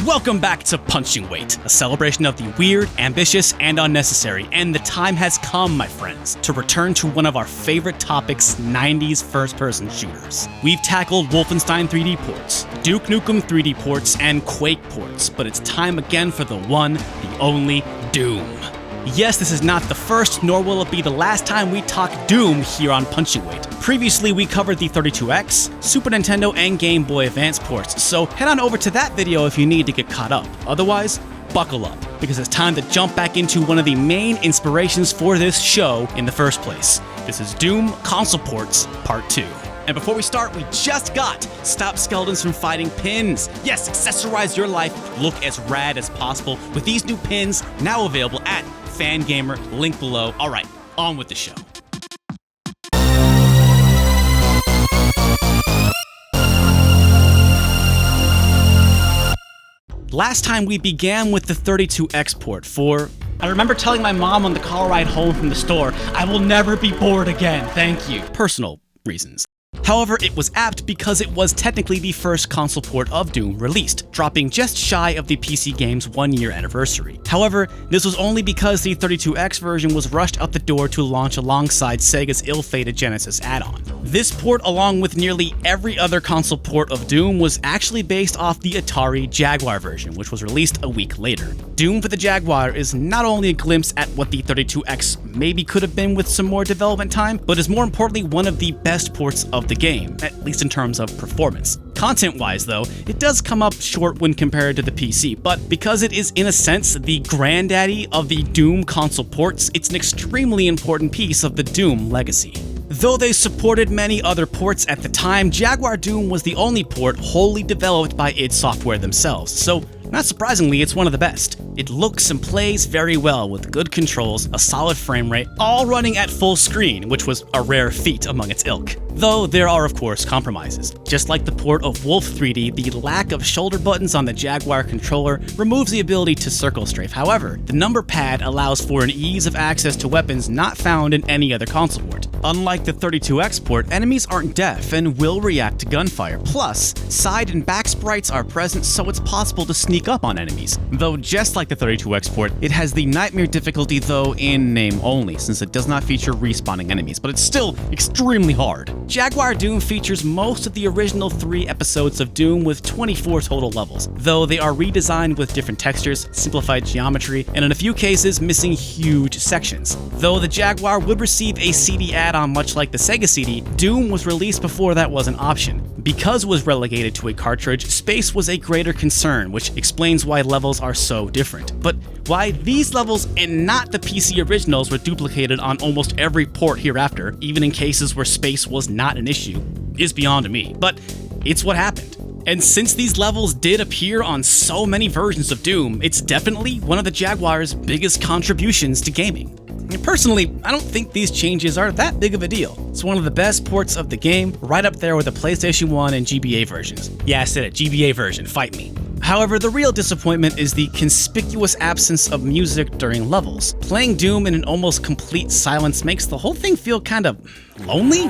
Welcome back to Punching Weight, a celebration of the weird, ambitious, and unnecessary, and the time has come, my friends, to return to one of our favorite topics, 90s first-person shooters. We've tackled Wolfenstein 3D ports, Duke Nukem 3D ports, and Quake ports, but it's time again for the one, the only, Doom. Yes, this is not the first, nor will it be the last time we talk Doom here on Punching Weight. Previously, we covered the 32X, Super Nintendo, and Game Boy Advance ports, so head on over to that video if you need to get caught up. Otherwise, buckle up, because it's time to jump back into one of the main inspirations for this show in the first place. This is Doom Console Ports Part 2. And before we start, we just got Stop Skeletons from Fighting pins. Yes, accessorize your life, look as rad as possible with these new pins now available at Fangamer, link below. All right, on with the show. Last time we began with the 32X port for... I remember telling my mom on the car ride home from the store, I will never be bored again, thank you. Personal reasons. However, it was apt because it was technically the first console port of Doom released, dropping just shy of the PC game's 1-year anniversary. However, this was only because the 32X version was rushed out the door to launch alongside Sega's ill-fated Genesis add-on. This port, along with nearly every other console port of Doom, was actually based off the Atari Jaguar version, which was released a week later. Doom for the Jaguar is not only a glimpse at what the 32X maybe could have been with some more development time, but is more importantly one of the best ports of the game, at least in terms of performance. Content-wise, though, it does come up short when compared to the PC, but because it is in a sense the granddaddy of the Doom console ports, it's an extremely important piece of the Doom legacy. Though they supported many other ports at the time, Jaguar Doom was the only port wholly developed by id Software themselves, so not surprisingly, it's one of the best. It looks and plays very well with good controls, a solid frame rate, all running at full screen, which was a rare feat among its ilk. Though there are of course compromises. Just like the port of Wolf 3D, the lack of shoulder buttons on the Jaguar controller removes the ability to circle strafe. However, the number pad allows for an ease of access to weapons not found in any other console port. Unlike the 32X port, enemies aren't deaf and will react to gunfire. Plus, side and back sprites are present, so it's possible to sneak up on enemies. Though just like the 32X port, it has the nightmare difficulty though in name only, since it does not feature respawning enemies, but it's still extremely hard. Jaguar Doom features most of the original 3 episodes of Doom with 24 total levels, though they are redesigned with different textures, simplified geometry, and in a few cases missing huge sections. Though the Jaguar would receive a CD add-on much like the Sega CD, Doom was released before that was an option. Because it was relegated to a cartridge, space was a greater concern, which explains why levels are so different. But why these levels and not the PC originals were duplicated on almost every port hereafter, even in cases where space was not an issue, is beyond me. But it's what happened. And since these levels did appear on so many versions of Doom, it's definitely one of the Jaguar's biggest contributions to gaming. Personally, I don't think these changes are that big of a deal. It's one of the best ports of the game, right up there with the PlayStation 1 and GBA versions. Yeah, I said it, GBA version, fight me. However, the real disappointment is the conspicuous absence of music during levels. Playing Doom in an almost complete silence makes the whole thing feel kind of lonely?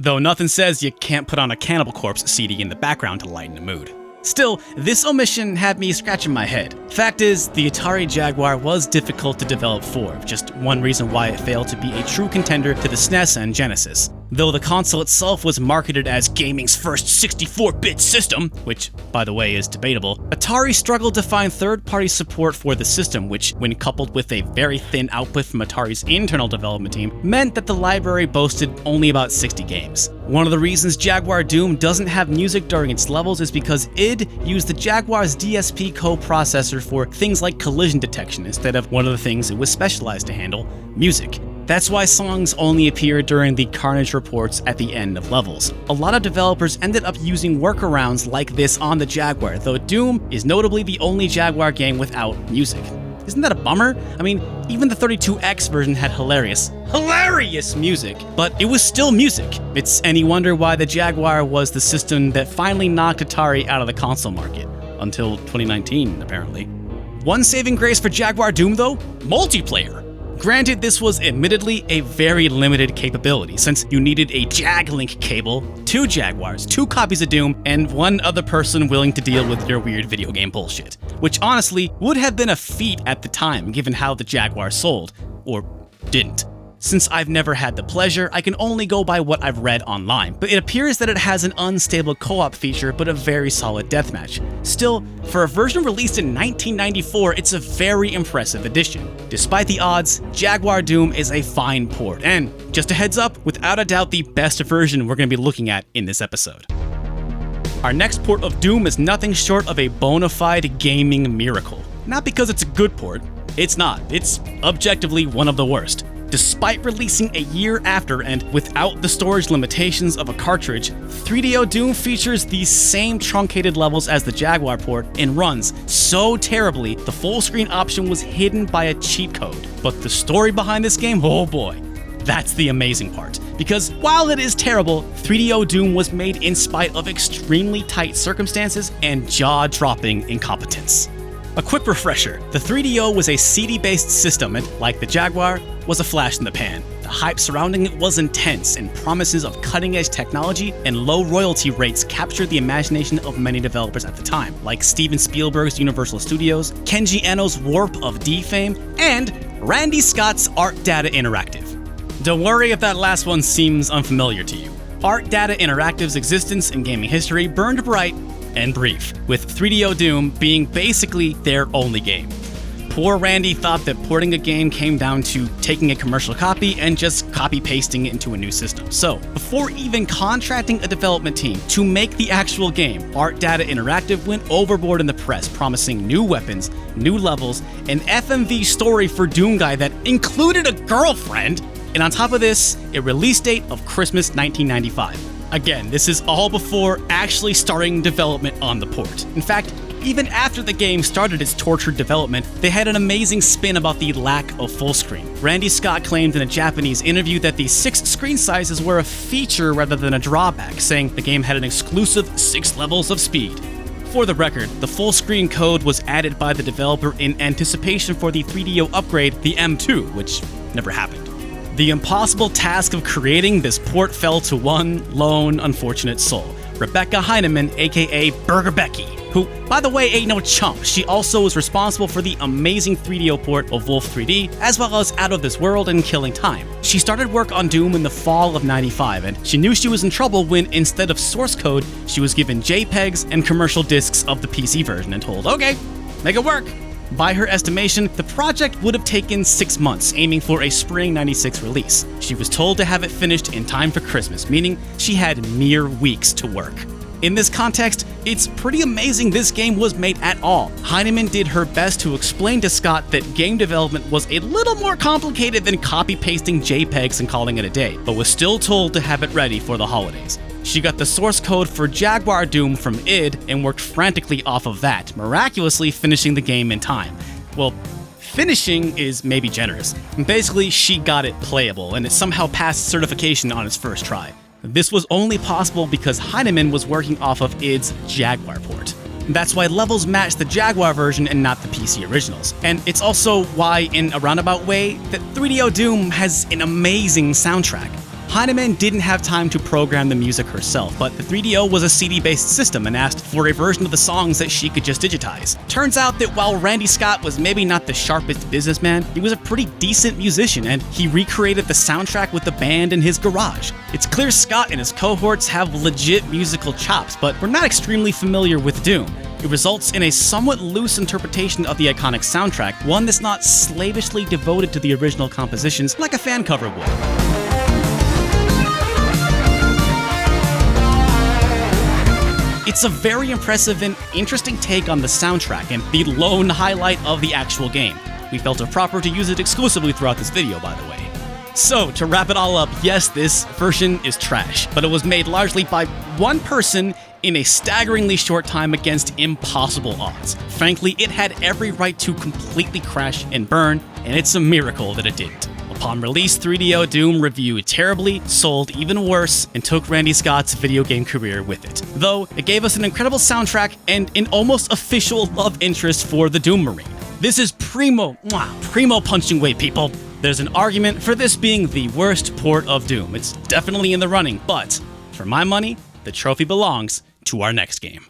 Though nothing says you can't put on a Cannibal Corpse CD in the background to lighten the mood. Still, this omission had me scratching my head. Fact is, the Atari Jaguar was difficult to develop for, just one reason why it failed to be a true contender to the SNES and Genesis. Though the console itself was marketed as gaming's first 64-bit system, which, by the way, is debatable, Atari struggled to find third-party support for the system, which, when coupled with a very thin output from Atari's internal development team, meant that the library boasted only about 60 games. One of the reasons Jaguar Doom doesn't have music during its levels is because id used the Jaguar's DSP coprocessor for things like collision detection instead of one of the things it was specialized to handle, music. That's why songs only appear during the Carnage reports at the end of levels. A lot of developers ended up using workarounds like this on the Jaguar, though Doom is notably the only Jaguar game without music. Isn't that a bummer? I mean, even the 32X version had hilarious music, but it was still music. It's any wonder why the Jaguar was the system that finally knocked Atari out of the console market, until 2019, apparently. One saving grace for Jaguar Doom, though? Multiplayer. Granted, this was admittedly a very limited capability, since you needed a Jag-Link cable, 2 Jaguars, 2 copies of Doom, and 1 other person willing to deal with your weird video game bullshit. Which honestly would have been a feat at the time, given how the Jaguar sold. Or didn't. Since I've never had the pleasure, I can only go by what I've read online, but it appears that it has an unstable co-op feature but a very solid deathmatch. Still, for a version released in 1994, it's a very impressive addition. Despite the odds, Jaguar Doom is a fine port, and just a heads up, without a doubt the best version we're going to be looking at in this episode. Our next port of Doom is nothing short of a bona fide gaming miracle. Not because it's a good port, it's not, it's objectively one of the worst. Despite releasing a year after and without the storage limitations of a cartridge, 3DO Doom features the same truncated levels as the Jaguar port and runs so terribly the full screen option was hidden by a cheat code. But the story behind this game, oh boy, that's the amazing part. Because while it is terrible, 3DO Doom was made in spite of extremely tight circumstances and jaw-dropping incompetence. A quick refresher, the 3DO was a CD-based system and, like the Jaguar, was a flash in the pan. The hype surrounding it was intense, and promises of cutting-edge technology and low royalty rates captured the imagination of many developers at the time, like Steven Spielberg's Universal Studios, Kenji Eno's Warp of D fame, and Randy Scott's Art Data Interactive. Don't worry if that last one seems unfamiliar to you. Art Data Interactive's existence in gaming history burned bright and brief, with 3DO Doom being basically their only game. Poor Randy thought that porting a game came down to taking a commercial copy and just copy-pasting it into a new system. So, before even contracting a development team to make the actual game, Art Data Interactive went overboard in the press, promising new weapons, new levels, an FMV story for Doom Guy that included a girlfriend, and on top of this, a release date of Christmas 1995. Again, this is all before actually starting development on the port. In fact, even after the game started its tortured development, they had an amazing spin about the lack of full screen. Randy Scott claimed in a Japanese interview that the 6 screen sizes were a feature rather than a drawback, saying the game had an exclusive 6 levels of speed. For the record, the full screen code was added by the developer in anticipation for the 3DO upgrade, the M2, which never happened. The impossible task of creating this port fell to one lone unfortunate soul, Rebecca Heinemann, aka Burger Becky, who, by the way, ain't no chump. She also was responsible for the amazing 3DO port of Wolf 3D, as well as Out of This World and Killing Time. She started work on Doom in the fall of '95, and she knew she was in trouble when, instead of source code, she was given JPEGs and commercial discs of the PC version and told, okay, make it work. By her estimation, the project would have taken 6 months, aiming for a spring '96 release. She was told to have it finished in time for Christmas, meaning she had mere weeks to work. In this context, it's pretty amazing this game was made at all. Heinemann did her best to explain to Scott that game development was a little more complicated than copy-pasting JPEGs and calling it a day, but was still told to have it ready for the holidays. She got the source code for Jaguar Doom from id and worked frantically off of that, miraculously finishing the game in time. Well, finishing is maybe generous. Basically, she got it playable, and it somehow passed certification on its first try. This was only possible because Heinemann was working off of id's Jaguar port. That's why levels match the Jaguar version and not the PC originals. And it's also why, in a roundabout way, that 3DO Doom has an amazing soundtrack. Heinemann didn't have time to program the music herself, but the 3DO was a CD-based system and asked for a version of the songs that she could just digitize. Turns out that while Randy Scott was maybe not the sharpest businessman, he was a pretty decent musician, and he recreated the soundtrack with the band in his garage. It's clear Scott and his cohorts have legit musical chops, but we're not extremely familiar with Doom. It results in a somewhat loose interpretation of the iconic soundtrack, one that's not slavishly devoted to the original compositions like a fan cover would. It's a very impressive and interesting take on the soundtrack, and the lone highlight of the actual game. We felt it proper to use it exclusively throughout this video, by the way. So, to wrap it all up, yes, this version is trash, but it was made largely by one person in a staggeringly short time against impossible odds. Frankly, it had every right to completely crash and burn, and it's a miracle that it didn't. Upon release, 3DO Doom reviewed terribly, sold even worse, and took Randy Scott's video game career with it. Though, it gave us an incredible soundtrack and an almost official love interest for the Doom Marine. This is primo punching weight, people. There's an argument for this being the worst port of Doom. It's definitely in the running, but for my money, the trophy belongs to our next game.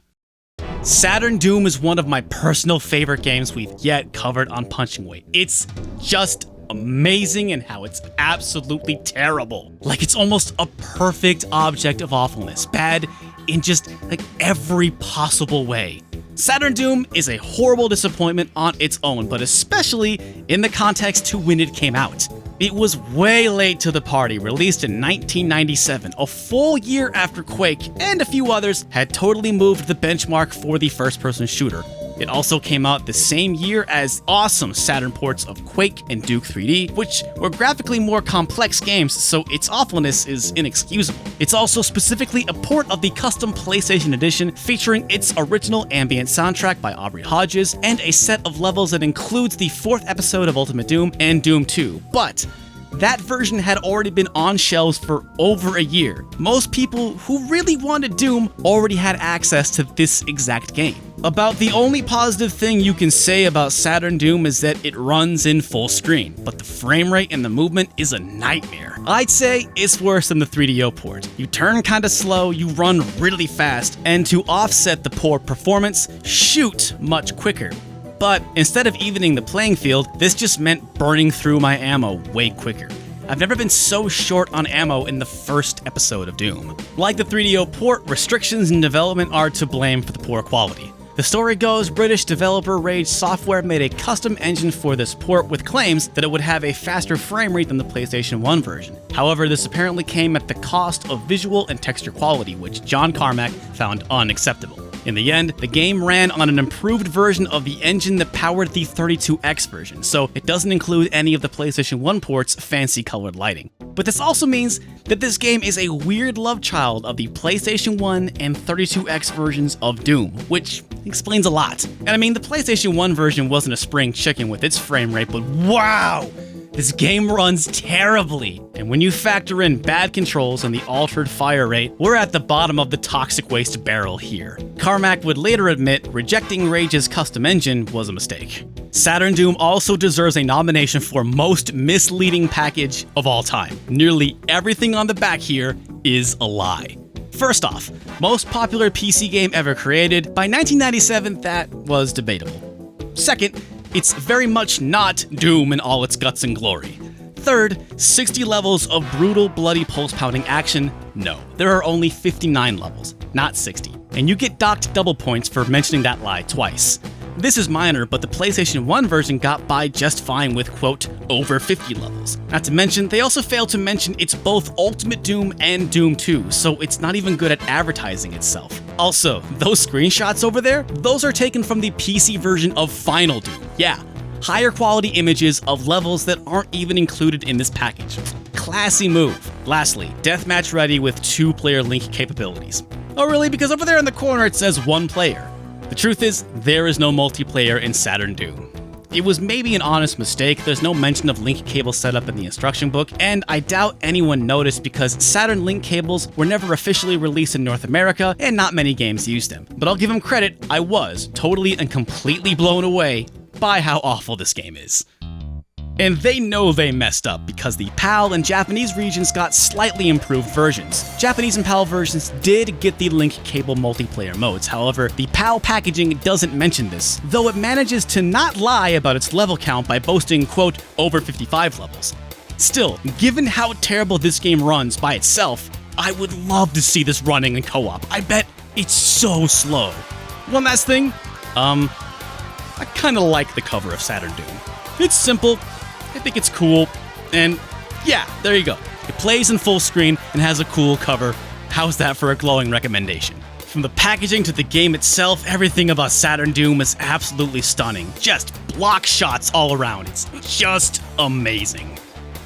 Saturn Doom is one of my personal favorite games we've yet covered on Punching Weight. It's just amazing in how it's absolutely terrible. Like, it's almost a perfect object of awfulness. Bad in just like every possible way. Saturn Doom is a horrible disappointment on its own, but especially in the context to when it came out. It was way late to the party, released in 1997, a full year after Quake and a few others had totally moved the benchmark for the first-person shooter. It also came out the same year as awesome Saturn ports of Quake and Duke 3D, which were graphically more complex games, so its awfulness is inexcusable. It's also specifically a port of the custom PlayStation Edition, featuring its original ambient soundtrack by Aubrey Hodges, and a set of levels that includes the 4th episode of Ultimate Doom and Doom 2. But that version had already been on shelves for over a year. Most people who really wanted Doom already had access to this exact game. About the only positive thing you can say about Saturn Doom is that it runs in full screen, but the frame rate and the movement is a nightmare. I'd say it's worse than the 3DO port. You turn kinda slow, you run really fast, and to offset the poor performance, shoot much quicker. But instead of evening the playing field, this just meant burning through my ammo way quicker. I've never been so short on ammo in the first episode of Doom. Like the 3DO port, restrictions in development are to blame for the poor quality. The story goes, British developer Rage Software made a custom engine for this port with claims that it would have a faster frame rate than the PlayStation 1 version. However, this apparently came at the cost of visual and texture quality, which John Carmack found unacceptable. In the end, the game ran on an improved version of the engine that powered the 32X version, so it doesn't include any of the PlayStation 1 port's fancy colored lighting. But this also means that this game is a weird love child of the PlayStation 1 and 32X versions of Doom, which explains a lot. And I mean, the PlayStation 1 version wasn't a spring chicken with its frame rate, but wow! This game runs terribly, and when you factor in bad controls and the altered fire rate, we're at the bottom of the toxic waste barrel here. Carmack would later admit rejecting Rage's custom engine was a mistake. Saturn Doom also deserves a nomination for most misleading package of all time. Nearly everything on the back here is a lie. First off, most popular PC game ever created. By 1997, that was debatable. Second, it's very much not Doom in all its guts and glory. Third, 60 levels of brutal, bloody, pulse-pounding action? No, there are only 59 levels, not 60. And you get docked double points for mentioning that lie twice. This is minor, but the PlayStation 1 version got by just fine with, quote, over 50 levels. Not to mention, they also failed to mention it's both Ultimate Doom and Doom 2, so it's not even good at advertising itself. Also, those screenshots over there, those are taken from the PC version of Final Doom. Yeah, higher quality images of levels that aren't even included in this package. Classy move. Lastly, deathmatch ready with 2-player link capabilities. Oh really? Because over there in the corner it says 1 player. The truth is, there is no multiplayer in Saturn Doom. It was maybe an honest mistake, there's no mention of link cable setup in the instruction book, and I doubt anyone noticed because Saturn link cables were never officially released in North America, and not many games used them. But I'll give them credit, I was totally and completely blown away by how awful this game is. And they know they messed up because the PAL and Japanese regions got slightly improved versions. Japanese and PAL versions did get the link cable multiplayer modes, however, the PAL packaging doesn't mention this, though it manages to not lie about its level count by boasting, quote, over 55 levels. Still, given how terrible this game runs by itself, I would love to see this running in co-op. I bet it's so slow. One last thing, I kinda like the cover of Saturn Doom. It's simple, I think it's cool, and yeah, there you go. It plays in full screen and has a cool cover. How's that for a glowing recommendation? From the packaging to the game itself, everything about Saturn Doom is absolutely stunning. Just block shots all around. It's just amazing.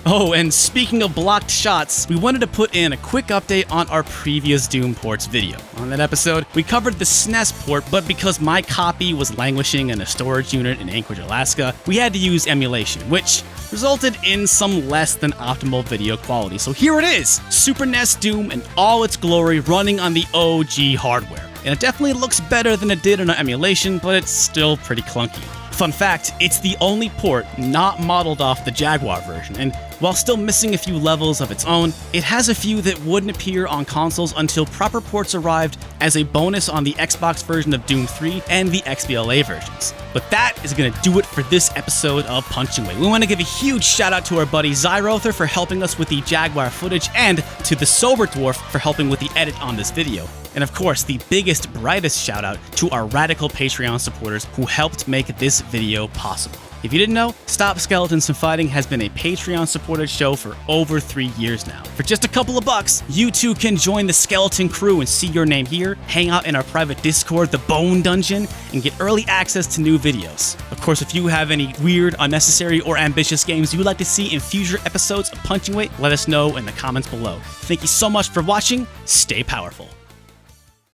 Oh, and speaking of blocked shots, we wanted to put in a quick update on our previous Doom ports video. On that episode, we covered the SNES port, but because my copy was languishing in a storage unit in Anchorage, Alaska, we had to use emulation, which resulted in some less than optimal video quality. So here it is, Super NES Doom in all its glory running on the OG hardware. And it definitely looks better than it did on an emulation, but it's still pretty clunky. Fun fact, it's the only port not modeled off the Jaguar version, and while still missing a few levels of its own, it has a few that wouldn't appear on consoles until proper ports arrived as a bonus on the Xbox version of Doom 3 and the XBLA versions. But that is going to do it for this episode of Punching Weight. We want to give a huge shout out to our buddy Zyrother for helping us with the Jaguar footage, and to the Sober Dwarf for helping with the edit on this video. And of course, the biggest, brightest shout out to our radical Patreon supporters who helped make this video possible. If you didn't know, Stop Skeletons from Fighting has been a Patreon supported show for over 3 years now. For just a couple of bucks, you too can join the skeleton crew and see your name here, hang out in our private Discord, the Bone Dungeon, and get early access to new videos. Of course, if you have any weird, unnecessary, or ambitious games you would like to see in future episodes of Punching Weight, let us know in the comments below. Thank you so much for watching. Stay powerful.